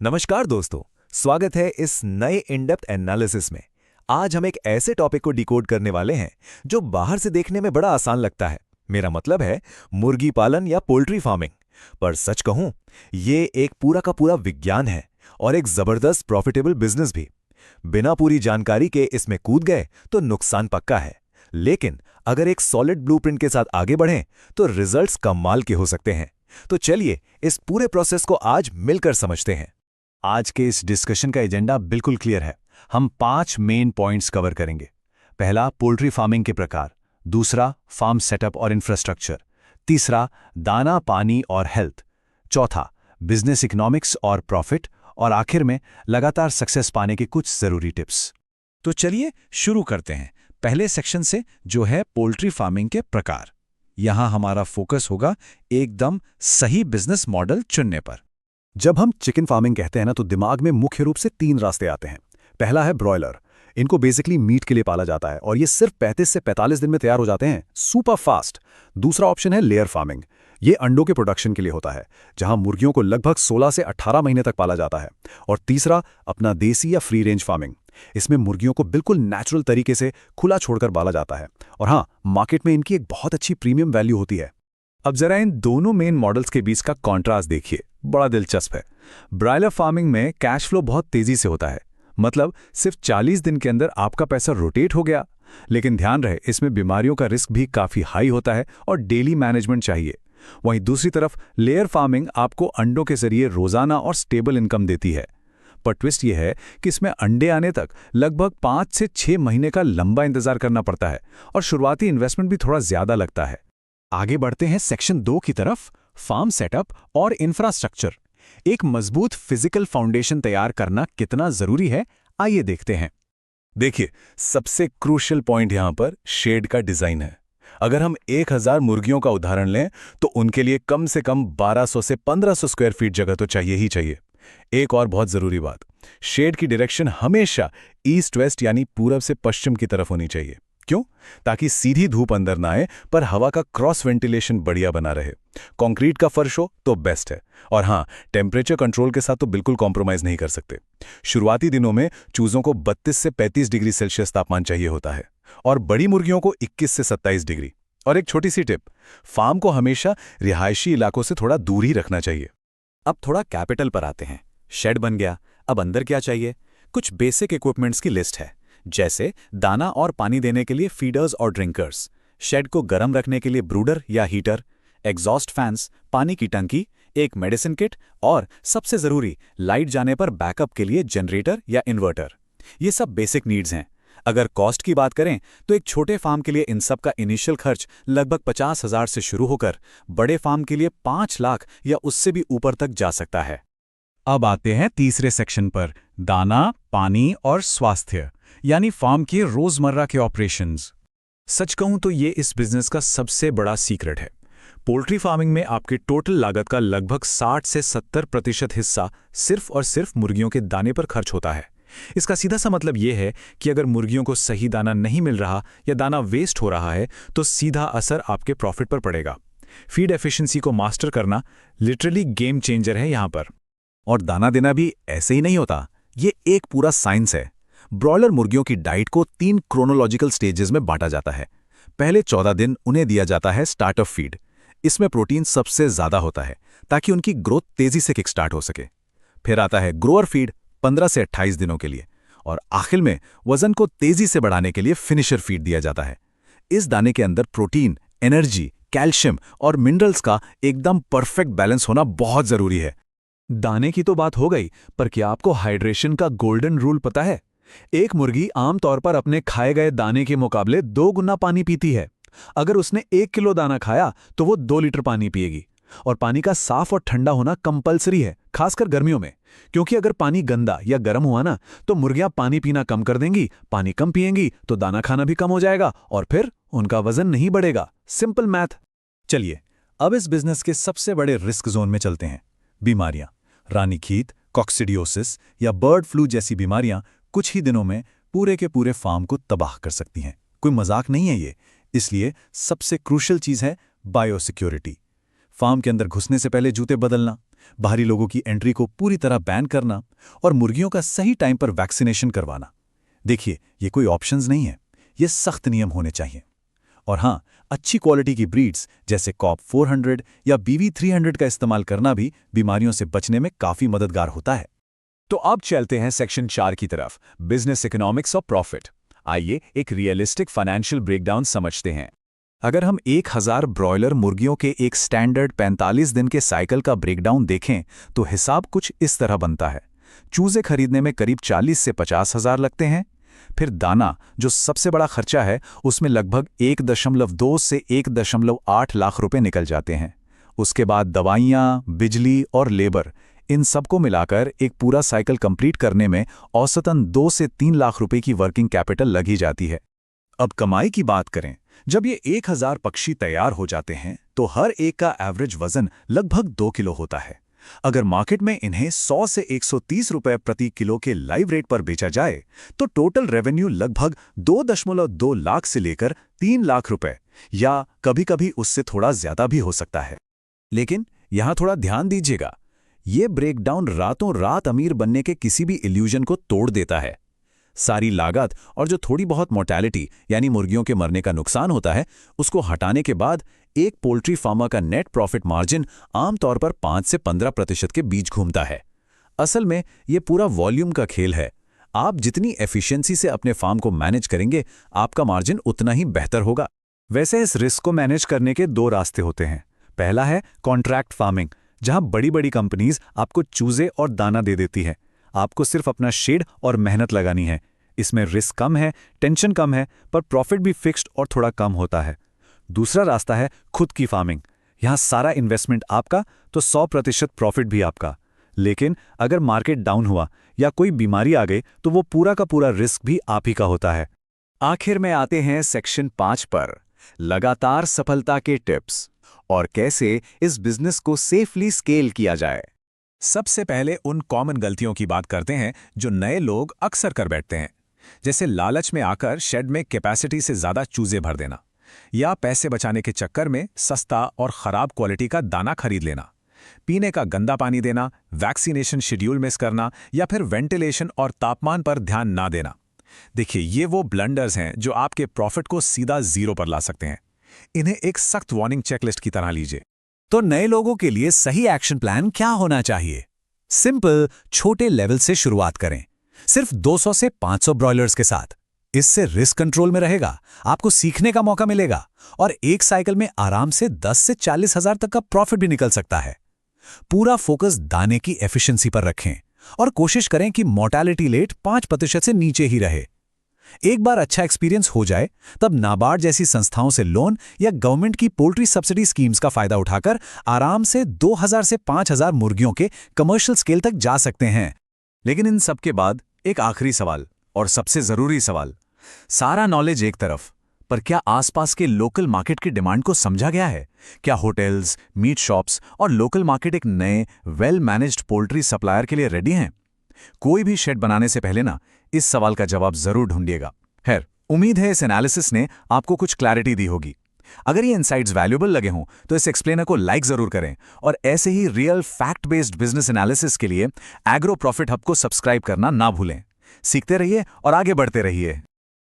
नमस्कार दोस्तों, स्वागत है इस नए इन-डेप्थ एनालिसिस में। आज हम एक ऐसे टॉपिक को डिकोड करने वाले हैं जो बाहर से देखने में बड़ा आसान लगता है। मेरा मतलब है मुर्गी पालन या पोल्ट्री फार्मिंग। पर सच कहूं, ये एक पूरा का पूरा विज्ञान है और एक जबरदस्त प्रॉफिटेबल बिजनेस भी। बिना पूरी जानकारी के इसमें कूद गए तो नुकसान पक्का है, लेकिन अगर एक सॉलिड ब्लूप्रिंट के साथ आगे बढ़ें तो रिजल्ट्स कमाल के हो सकते हैं। तो चलिए इस पूरे प्रोसेस को आज मिलकर समझते हैं। आज के इस डिस्कशन का एजेंडा बिल्कुल क्लियर है। हम 5 मेन पॉइंट्स कवर करेंगे। पहला, पोल्ट्री फार्मिंग के प्रकार। दूसरा, फार्म सेटअप और इंफ्रास्ट्रक्चर। तीसरा, दाना, पानी और हेल्थ। चौथा, बिजनेस इकोनॉमिक्स और प्रॉफिट। और आखिर में लगातार सक्सेस पाने के कुछ जरूरी टिप्स। तो चलिए शुरू करते हैं पहले सेक्शन से, जो है पोल्ट्री फार्मिंग के प्रकार। यहां हमारा फोकस होगा एकदम सही बिजनेस मॉडल चुनने पर। जब हम चिकन फार्मिंग कहते हैं ना, तो दिमाग में मुख्य रूप से 3 रास्ते आते हैं। पहला है ब्रॉयलर। इनको बेसिकली मीट के लिए पाला जाता है और ये सिर्फ 35 से 45 दिन में तैयार हो जाते हैं, सुपर फास्ट। दूसरा ऑप्शन है लेयर फार्मिंग। ये अंडों के प्रोडक्शन के लिए होता है, जहां मुर्गियों को लगभग 16 से 18 महीने तक पाला जाता है। और तीसरा, अपना देसी या फ्री रेंज फार्मिंग। इसमें मुर्गियों को बिल्कुल नेचुरल तरीके से खुला छोड़कर पाला जाता है और हाँ, मार्केट में इनकी एक बहुत अच्छी प्रीमियम वैल्यू होती है। अब जरा इन दोनों मेन मॉडल्स के बीच का कॉन्ट्रास्ट देखिए, बड़ा दिलचस्प है। ब्रॉयलर फार्मिंग में कैश फ्लो बहुत तेजी से होता है, मतलब सिर्फ 40 दिन के अंदर आपका पैसा रोटेट हो गया। लेकिन ध्यान रहे, इसमें बीमारियों का रिस्क भी काफी हाई होता है और डेली मैनेजमेंट चाहिए। वहीं दूसरी तरफ लेयर फार्मिंग आपको अंडों के जरिए रोजाना और स्टेबल इनकम देती है। पर ट्विस्ट यह है कि इसमें अंडे आने तक लगभग 5 से 6 महीने का लंबा इंतजार करना पड़ता है और शुरुआती इन्वेस्टमेंट भी थोड़ा ज्यादा लगता है। आगे बढ़ते हैं सेक्शन 2 की तरफ, फार्म सेटअप और इंफ्रास्ट्रक्चर। एक मजबूत फिजिकल फाउंडेशन तैयार करना कितना जरूरी है, आइए देखते हैं। देखिए, सबसे क्रूशियल पॉइंट यहां पर शेड का डिजाइन है। अगर हम 1000 मुर्गियों का उदाहरण लें तो उनके लिए कम से कम 1200 से 1500 स्क्वायर फीट जगह तो चाहिए ही चाहिए। एक और बहुत जरूरी बात, शेड की डायरेक्शन हमेशा ईस्ट वेस्ट यानी पूरब से पश्चिम की तरफ होनी चाहिए। क्यों? ताकि सीधी धूप अंदर ना आए, पर हवा का क्रॉस वेंटिलेशन बढ़िया बना रहे। कंक्रीट का फर्श हो तो बेस्ट है। और हाँ, टेम्परेचर कंट्रोल के साथ तो बिल्कुल कॉम्प्रोमाइज नहीं कर सकते। शुरुआती दिनों में चूजों को 32 से 35 डिग्री सेल्सियस तापमान चाहिए होता है और बड़ी मुर्गियों को 21 से 27 डिग्री। और एक छोटी सी टिप, फार्म को हमेशा रिहायशी इलाकों से थोड़ा दूर ही रखना चाहिए। अब थोड़ा कैपिटल पर आते हैं। शेड बन गया, अब अंदर क्या चाहिए? कुछ बेसिक इक्विपमेंट्स की लिस्ट है, जैसे दाना और पानी देने के लिए फीडर्स और ड्रिंकर्स, शेड को गर्म रखने के लिए ब्रूडर या हीटर, एग्जॉस्ट फैंस, पानी की टंकी, एक मेडिसिन किट और सबसे जरूरी, लाइट जाने पर बैकअप के लिए जनरेटर या इन्वर्टर। ये सब बेसिक नीड्स हैं। अगर कॉस्ट की बात करें तो एक छोटे फार्म के लिए इन सब का इनिशियल खर्च लगभग 50,000 से शुरू होकर बड़े फार्म के लिए 5 लाख या उससे भी ऊपर तक जा सकता है। अब आते हैं तीसरे सेक्शन पर, दाना, पानी और स्वास्थ्य, यानी फार्म के रोजमर्रा के ऑपरेशंस। सच कहूं तो ये इस बिजनेस का सबसे बड़ा सीक्रेट है। पोल्ट्री फार्मिंग में आपकी टोटल लागत का लगभग 60 से 70% हिस्सा सिर्फ और सिर्फ मुर्गियों के दाने पर खर्च होता है। इसका सीधा सा मतलब ये है कि अगर मुर्गियों को सही दाना नहीं मिल रहा या दाना वेस्ट हो रहा है तो सीधा असर आपके प्रॉफिट पर पड़ेगा। फीड एफिशिएंसी को मास्टर करना लिटरली गेम चेंजर है यहां पर। और दाना देना भी ऐसे ही नहीं होता, ये एक पूरा साइंस है। ब्रॉयलर मुर्गियों की डाइट को 3 क्रोनोलॉजिकल स्टेजेस में बांटा जाता है। पहले 14 दिन उन्हें दिया जाता है स्टार्टअप फीड। इसमें प्रोटीन सबसे ज्यादा होता है ताकि उनकी ग्रोथ तेजी से किक स्टार्ट हो सके। फिर आता है ग्रोअर फीड 15 से 28 दिनों के लिए, और आखिर में वजन को तेजी से बढ़ाने के लिए फिनिशर फीड दिया जाता है। इस दाने के अंदर प्रोटीन, एनर्जी, कैल्शियम और मिनरल्स का एकदम परफेक्ट बैलेंस होना बहुत जरूरी है। दाने की तो बात हो गई, पर क्या आपको हाइड्रेशन का गोल्डन रूल पता है? एक मुर्गी आमतौर पर अपने खाए गए दाने के मुकाबले 2 गुना पानी पीती है। अगर उसने 1 किलो दाना खाया तो वो 2 लीटर पानी पिएगी। और पानी का साफ और ठंडा होना कंपलसरी है, खासकर गर्मियों में, क्योंकि अगर पानी गंदा या गर्म हुआ ना तो मुर्गियां पानी पीना कम कर देंगी। पानी कम पिएंगी तो दाना खाना भी कम हो जाएगा और फिर उनका वजन नहीं बढ़ेगा। Simple math. चलिए अब इस बिजनेस के सबसे बड़े रिस्क जोन में चलते हैं, बीमारियां। रानीखेत, कॉक्सिडियोसिस या बर्ड फ्लू जैसी बीमारियां कुछ ही दिनों में पूरे के पूरे फार्म को तबाह कर सकती हैं। कोई मजाक नहीं है ये। इसलिए सबसे क्रूशियल चीज है बायोसिक्योरिटी। फार्म के अंदर घुसने से पहले जूते बदलना, बाहरी लोगों की एंट्री को पूरी तरह बैन करना और मुर्गियों का सही टाइम पर वैक्सीनेशन करवाना। देखिए, ये कोई ऑप्शंस नहीं है, ये सख्त नियम होने चाहिए। और हाँ, अच्छी क्वालिटी की ब्रीड्स जैसे कॉप 400 या BV 300 का इस्तेमाल करना भी बीमारियों से बचने में काफ़ी मददगार होता है। तो अब चलते हैं सेक्शन 4 की तरफ, बिजनेस इकोनॉमिक्स और प्रॉफिट। आइए एक रियलिस्टिक फाइनेंशियल ब्रेकडाउन समझते हैं। अगर हम 1000 ब्रॉयलर मुर्गियों के एक स्टैंडर्ड 45 दिन के साइकिल का ब्रेकडाउन देखें तो हिसाब कुछ इस तरह बनता है। चूजे खरीदने में करीब 40 से 50 हज़ार लगते हैं। फिर दाना, जो सबसे बड़ा खर्चा है, उसमें लगभग 1.2 से 1.8 लाख रुपए निकल जाते हैं। उसके बाद दवाइयाँ, बिजली और लेबर, इन सबको मिलाकर एक पूरा साइकिल कंप्लीट करने में औसतन 2 से 3 लाख रुपए की वर्किंग कैपिटल लगी जाती है। अब कमाई की बात करें, जब ये 1000 पक्षी तैयार हो जाते हैं तो हर एक का एवरेज वजन लगभग 2 किलो होता है। अगर मार्केट में इन्हें 100 से 130 रुपए प्रति किलो के लाइव रेट पर बेचा जाए तो टोटल रेवेन्यू लगभग 2.2 लाख से लेकर 3 लाख रुपए या कभी-कभी उससे थोड़ा ज्यादा भी हो सकता है। लेकिन यहां थोड़ा ध्यान दीजिएगा, ये ब्रेकडाउन रातों रात अमीर बनने के किसी भी इल्यूजन को तोड़ देता है। सारी लागत और जो थोड़ी बहुत मोर्टेलिटी यानी मुर्गियों के मरने का नुकसान होता है, उसको हटाने के बाद एक पोल्ट्री फार्मर का नेट प्रॉफिट मार्जिन आमतौर पर 5 से 15% के बीच घूमता है। असल में ये पूरा वॉल्यूम का खेल है। आप जितनी एफिशिएंसी से अपने फार्म को मैनेज करेंगे, आपका मार्जिन उतना ही बेहतर होगा। वैसे इस रिस्क को मैनेज करने के 2 रास्ते होते हैं। पहला है कॉन्ट्रैक्ट फार्मिंग, जहां बड़ी-बड़ी कंपनीज आपको चूजे और दाना दे देती है। आपको सिर्फ अपना शेड और मेहनत लगानी है। इसमें रिस्क कम है, टेंशन कम है, पर प्रॉफिट भी फिक्स्ड और थोड़ा कम होता है। दूसरा रास्ता है खुद की फार्मिंग। यहां सारा इन्वेस्टमेंट आपका तो 100% प्रॉफिट भी आपका। लेकिन अगर मार्केट डाउन हुआ या कोई बीमारी आ गई तो वो पूरा का पूरा रिस्क भी आप ही का होता है। आखिर में आते हैं सेक्शन 5 पर, लगातार सफलता के टिप्स और कैसे इस बिजनेस को सेफली स्केल किया जाए। सबसे पहले उन कॉमन गलतियों की बात करते हैं जो नए लोग अक्सर कर बैठते हैं, जैसे लालच में आकर शेड में कैपेसिटी से ज्यादा चूजे भर देना, या पैसे बचाने के चक्कर में सस्ता और खराब क्वालिटी का दाना खरीद लेना, पीने का गंदा पानी देना, वैक्सीनेशन शेड्यूल मिस करना, या फिर वेंटिलेशन और तापमान पर ध्यान ना देना। देखिए, ये वो ब्लंडर्स हैं जो आपके प्रॉफिट को सीधा जीरो पर ला सकते हैं। इन्हें एक सख्त वार्निंग चेकलिस्ट की तरह लीजिए। तो नए लोगों के लिए सही एक्शन प्लान क्या होना चाहिए? सिंपल, छोटे लेवल से शुरुआत करें, सिर्फ 200 से 500 ब्रॉयलर्स के साथ। इससे रिस्क कंट्रोल में रहेगा, आपको सीखने का मौका मिलेगा और एक साइकिल में आराम से 10 से 40 हजार तक का प्रॉफिट भी निकल सकता है। पूरा फोकस दाने की एफिशिएंसी पर रखें और कोशिश करें कि मोर्टेलिटी रेट 5% से नीचे ही रहे। एक बार अच्छा एक्सपीरियंस हो जाए तब नाबार्ड जैसी संस्थाओं से लोन या गवर्नमेंट की पोल्ट्री सब्सिडी स्कीम्स का फायदा उठाकर आराम से 2000 से 5000 मुर्गियों के कमर्शियल स्केल तक जा सकते हैं। लेकिन इन सब के बाद एक आखिरी सवाल, और सबसे जरूरी सवाल, सारा नॉलेज एक तरफ, पर क्या आसपास के लोकल मार्केट की डिमांड को समझा गया है? क्या होटल्स, मीट शॉप्स और लोकल मार्केट एक नए वेल मैनेज्ड पोल्ट्री सप्लायर के लिए रेडी हैं? कोई भी शेड बनाने से पहले ना इस सवाल का जवाब जरूर ढूंढिएगा। खैर, उम्मीद है इस एनालिसिस ने आपको कुछ क्लैरिटी दी होगी। अगर ये इनसाइट्स वैल्यूएबल लगे हों तो इस एक्सप्लेनर को लाइक जरूर करें और ऐसे ही real fact based business analysis के लिए एग्रो प्रॉफिट हब को सब्सक्राइब करना ना भूलें। सीखते रहिए और आगे बढ़ते रहिए।